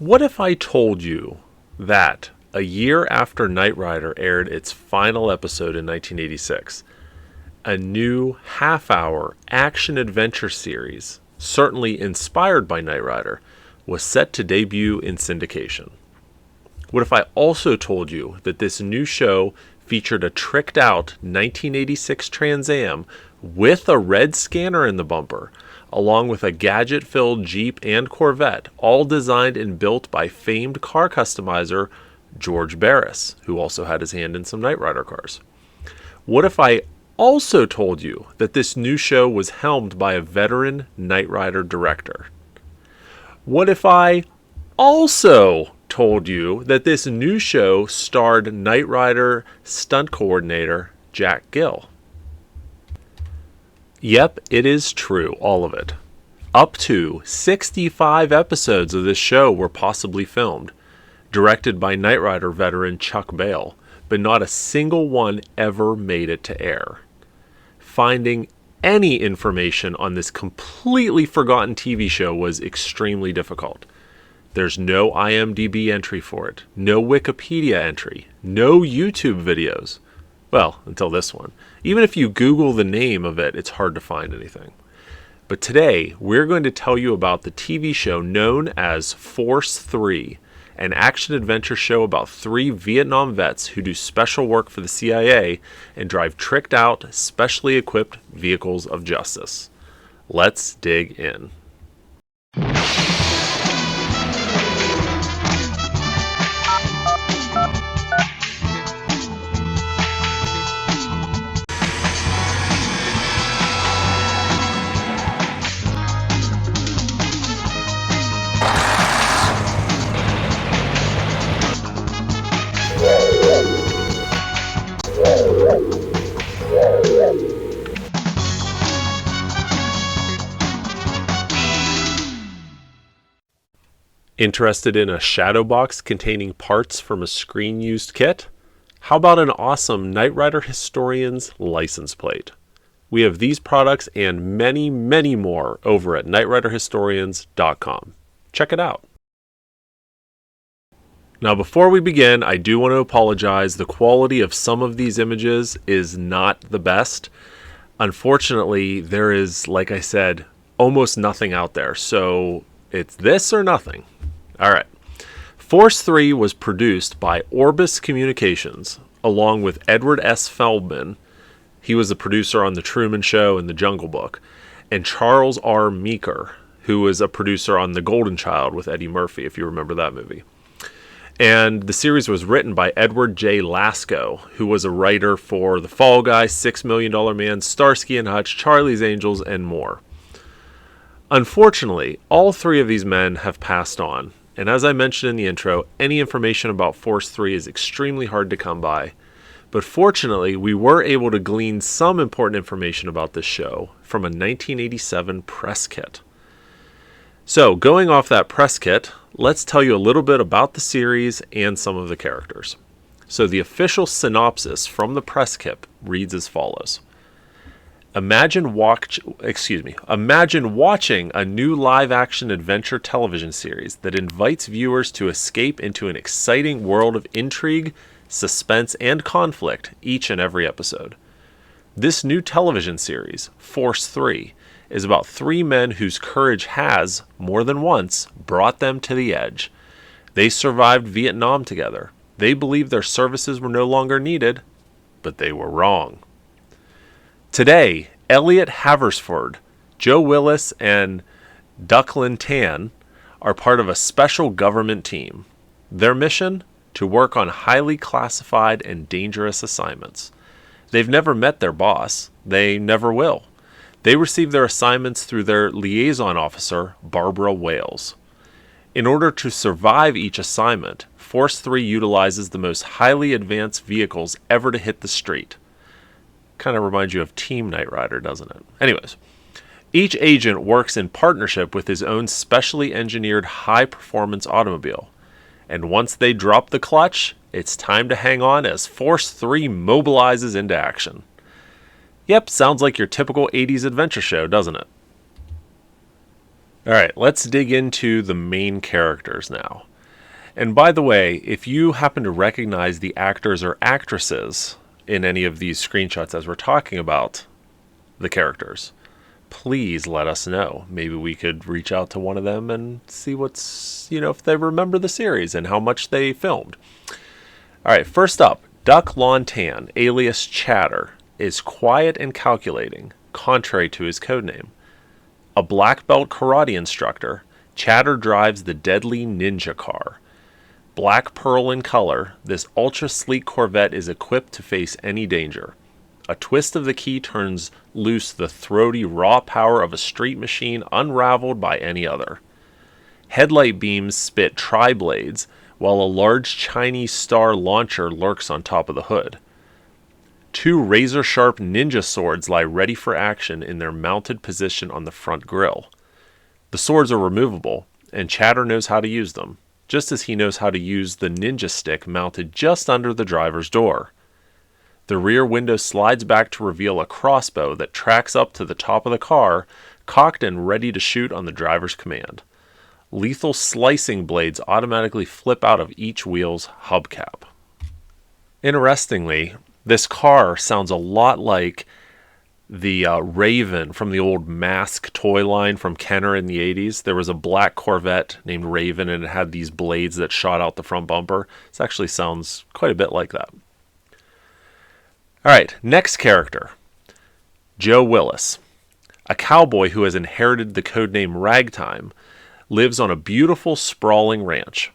What if I told you that a year after Knight Rider aired its final episode in 1986, a new half-hour action-adventure series, certainly inspired by Knight Rider, was set to debut in syndication? What if I also told you that this new show featured a tricked-out 1986 Trans Am with a red scanner in the bumper, along with a gadget-filled Jeep and Corvette, all designed and built by famed car customizer George Barris, who also had his hand in some Knight Rider cars? What if I also told you that this new show was helmed by a veteran Knight Rider director? What if I also told you that this new show starred Knight Rider stunt coordinator Jack Gill? Yep, it is true, all of it. Up to 65 episodes of this show were possibly filmed, directed by Knight Rider veteran Chuck Bale, but not a single one ever made it to air. Finding any information on this completely forgotten TV show was extremely difficult. There's no IMDb entry for it, no Wikipedia entry, no YouTube videos. Well, until this one. Even if you Google the name of it, it's hard to find anything. But today, we're going to tell you about the TV show known as Force 3, an action-adventure show about 3 Vietnam vets who do special work for the CIA and drive tricked-out, specially equipped vehicles of justice. Let's dig in. Interested in a shadow box containing parts from a screen-used kit? How about an awesome Knight Rider Historians license plate? We have these products and many, many more over at knightriderhistorians.com. Check it out. Now, before we begin, I do want to apologize. The quality of some of these images is not the best. Unfortunately, there is, like I said, almost nothing out there. So it's this or nothing. All right. Force 3 was produced by Orbis Communications, along with Edward S. Feldman. He was the producer on The Truman Show and The Jungle Book. And Charles R. Meeker, who was a producer on The Golden Child with Eddie Murphy, if you remember that movie. And the series was written by Edward J. Lasko, who was a writer for The Fall Guy, $6 Million Man, Starsky and Hutch, Charlie's Angels, and more. Unfortunately, all 3 of these men have passed on. And as I mentioned in the intro, any information about Force 3 is extremely hard to come by. But fortunately, we were able to glean some important information about this show from a 1987 press kit. So, going off that press kit, let's tell you a little bit about the series and some of the characters. So the official synopsis from the press kit reads as follows. Imagine watching a new live-action adventure television series that invites viewers to escape into an exciting world of intrigue, suspense, and conflict each and every episode. This new television series, Force 3, is about 3 men whose courage has, more than once, brought them to the edge. They survived Vietnam together. They believed their services were no longer needed, but they were wrong. Today, Elliot Haversford, Joe Willis, and Ducklin Tan are part of a special government team. Their mission? To work on highly classified and dangerous assignments. They've never met their boss. They never will. They receive their assignments through their liaison officer, Barbara Wales. In order to survive each assignment, Force 3 utilizes the most highly advanced vehicles ever to hit the street. Kind of reminds you of Team Knight Rider, doesn't it? Anyways, each agent works in partnership with his own specially engineered high-performance automobile. And once they drop the clutch, it's time to hang on as Force 3 mobilizes into action. Yep, sounds like your typical 80s adventure show, doesn't it? Alright, let's dig into the main characters now. And by the way, if you happen to recognize the actors or actresses in any of these screenshots as we're talking about the characters, please let us know. Maybe we could reach out to one of them and see if they remember the series and how much they filmed. All right, first up, Duck Lontan, alias Chatter, is quiet and calculating, contrary to his codename. A black belt karate instructor, Chatter drives the deadly ninja car. Black pearl in color, this ultra-sleek Corvette is equipped to face any danger. A twist of the key turns loose the throaty raw power of a street machine unraveled by any other. Headlight beams spit tri-blades, while a large Chinese star launcher lurks on top of the hood. 2 razor-sharp ninja swords lie ready for action in their mounted position on the front grille. The swords are removable, and Chatter knows how to use them, just as he knows how to use the ninja stick mounted just under the driver's door. The rear window slides back to reveal a crossbow that tracks up to the top of the car, cocked and ready to shoot on the driver's command. Lethal slicing blades automatically flip out of each wheel's hubcap. Interestingly, this car sounds a lot like the Raven from the old Mask toy line from Kenner in the 80s. There was a black Corvette named Raven, and it had these blades that shot out the front bumper. This actually sounds quite a bit like that. All right, next character, Joe Willis. A cowboy who has inherited the codename Ragtime, lives on a beautiful, sprawling ranch.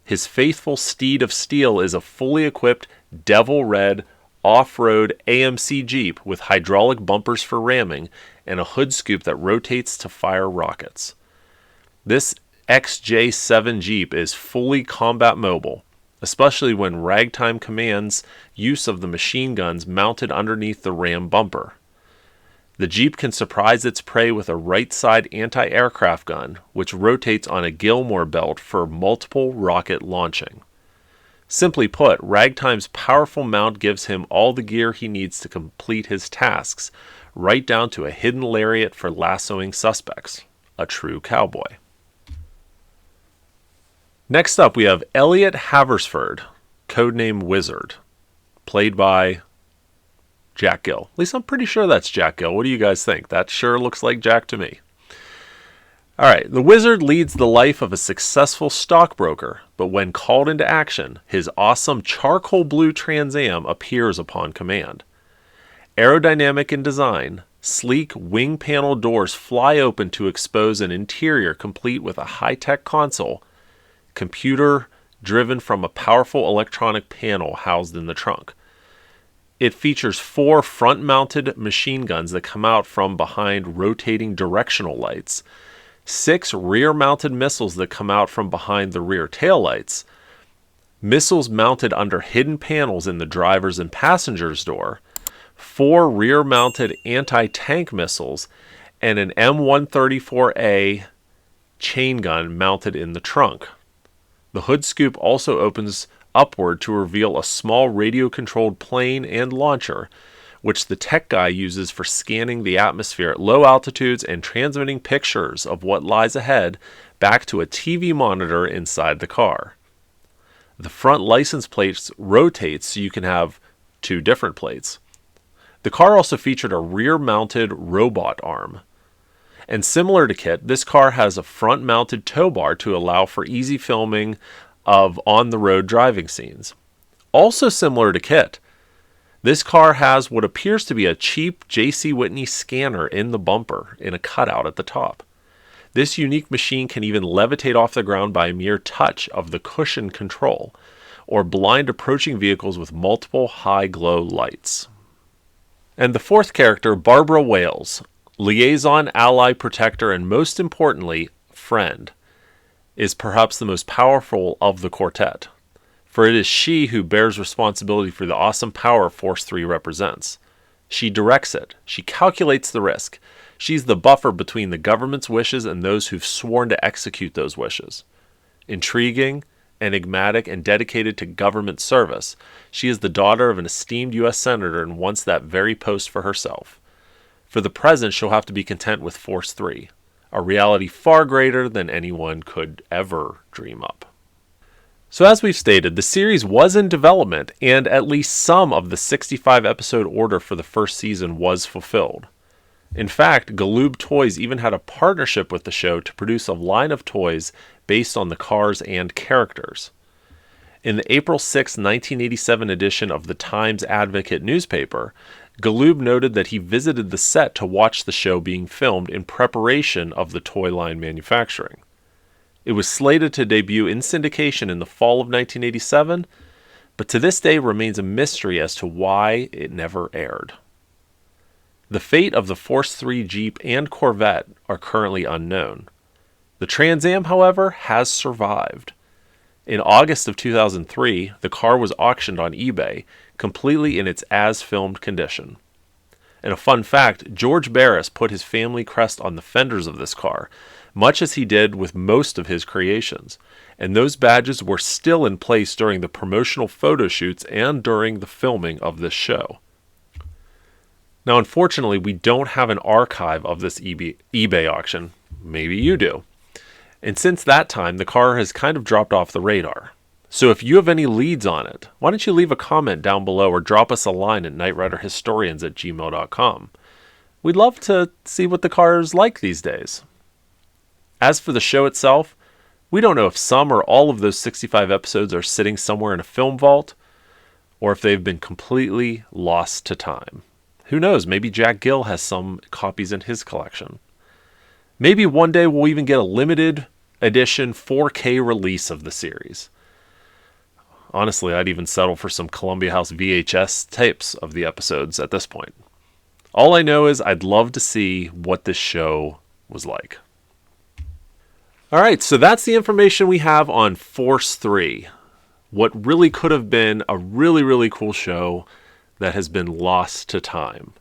His faithful steed of steel is a fully equipped, devil red, off-road AMC Jeep with hydraulic bumpers for ramming and a hood scoop that rotates to fire rockets. This XJ7 Jeep is fully combat mobile, especially when Ragtime commands use of the machine guns mounted underneath the ram bumper. The Jeep can surprise its prey with a right-side anti-aircraft gun, which rotates on a Gilmore belt for multiple rocket launching. Simply put, Ragtime's powerful mount gives him all the gear he needs to complete his tasks, right down to a hidden lariat for lassoing suspects. A true cowboy. Next up, we have Elliot Haversford, codename Wizard, played by Jack Gill. At least I'm pretty sure that's Jack Gill. What do you guys think? That sure looks like Jack to me. Alright, the Wizard leads the life of a successful stockbroker, but when called into action, his awesome charcoal blue Trans Am appears upon command. Aerodynamic in design, sleek wing panel doors fly open to expose an interior complete with a high-tech console, computer driven from a powerful electronic panel housed in the trunk. It features 4 front-mounted machine guns that come out from behind rotating directional lights, 6 rear-mounted missiles that come out from behind the rear taillights, missiles mounted under hidden panels in the driver's and passenger's door, 4 rear-mounted anti-tank missiles, and an M134A chain gun mounted in the trunk. The hood scoop also opens upward to reveal a small radio-controlled plane and launcher, which the tech guy uses for scanning the atmosphere at low altitudes and transmitting pictures of what lies ahead back to a TV monitor inside the car. The front license plates rotate so you can have 2 different plates. The car also featured a rear-mounted robot arm. And similar to Kit, this car has a front-mounted tow bar to allow for easy filming of on-the-road driving scenes. Also similar to Kit, this car has what appears to be a cheap J.C. Whitney scanner in the bumper in a cutout at the top. This unique machine can even levitate off the ground by a mere touch of the cushion control, or blind approaching vehicles with multiple high-glow lights. And the fourth character, Barbara Wales, liaison, ally, protector, and most importantly, friend, is perhaps the most powerful of the quartet, for it is she who bears responsibility for the awesome power Force 3 represents. She directs it. She calculates the risk. She's the buffer between the government's wishes and those who've sworn to execute those wishes. Intriguing, enigmatic, and dedicated to government service, she is the daughter of an esteemed U.S. Senator and wants that very post for herself. For the present, she'll have to be content with Force 3, a reality far greater than anyone could ever dream up. So as we've stated, the series was in development, and at least some of the 65 episode order for the first season was fulfilled. In fact, Galoob Toys even had a partnership with the show to produce a line of toys based on the cars and characters. In the April 6, 1987 edition of the Times Advocate newspaper, Galoob noted that he visited the set to watch the show being filmed in preparation of the toy line manufacturing. It was slated to debut in syndication in the fall of 1987, but to this day remains a mystery as to why it never aired. The fate of the Force 3 Jeep and Corvette are currently unknown. The Trans Am, however, has survived. In August of 2003, the car was auctioned on eBay, completely in its as-filmed condition. And a fun fact, George Barris put his family crest on the fenders of this car, much as he did with most of his creations, and those badges were still in place during the promotional photo shoots and during the filming of this show. Now, unfortunately, we don't have an archive of this eBay auction. Maybe you do. And since that time, the car has kind of dropped off the radar. So if you have any leads on it, why don't you leave a comment down below or drop us a line at knightriderhistorians@gmail.com. We'd love to see what the car is like these days. As for the show itself, we don't know if some or all of those 65 episodes are sitting somewhere in a film vault, or if they've been completely lost to time. Who knows, maybe Jack Gill has some copies in his collection. Maybe one day we'll even get a limited edition 4K release of the series. Honestly, I'd even settle for some Columbia House VHS tapes of the episodes at this point. All I know is I'd love to see what this show was like. Alright, so that's the information we have on Force 3. What really could have been a really, really cool show that has been lost to time.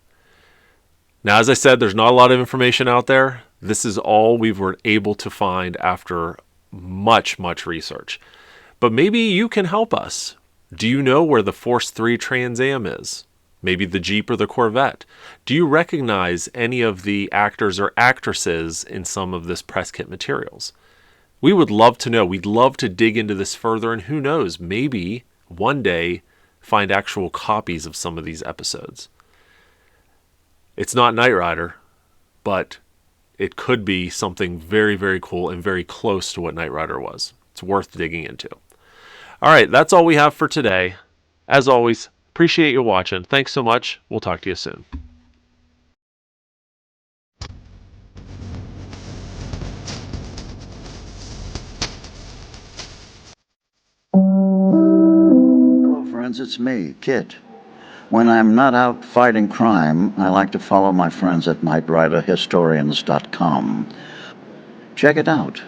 Now, as I said, there's not a lot of information out there. This is all we were able to find after much, much research. But maybe you can help us. Do you know where the Force 3 Trans Am is? Maybe the Jeep or the Corvette? Do you recognize any of the actors or actresses in some of this press kit materials? We would love to know. We'd love to dig into this further, and who knows, maybe one day find actual copies of some of these episodes. It's not Knight Rider, but it could be something very, very cool and very close to what Knight Rider was. It's worth digging into. All right, that's all we have for today. As always, appreciate you watching. Thanks so much. We'll talk to you soon. Hello friends, it's me, Kit. When I'm not out fighting crime, I like to follow my friends at knightriderhistorians.com. Check it out.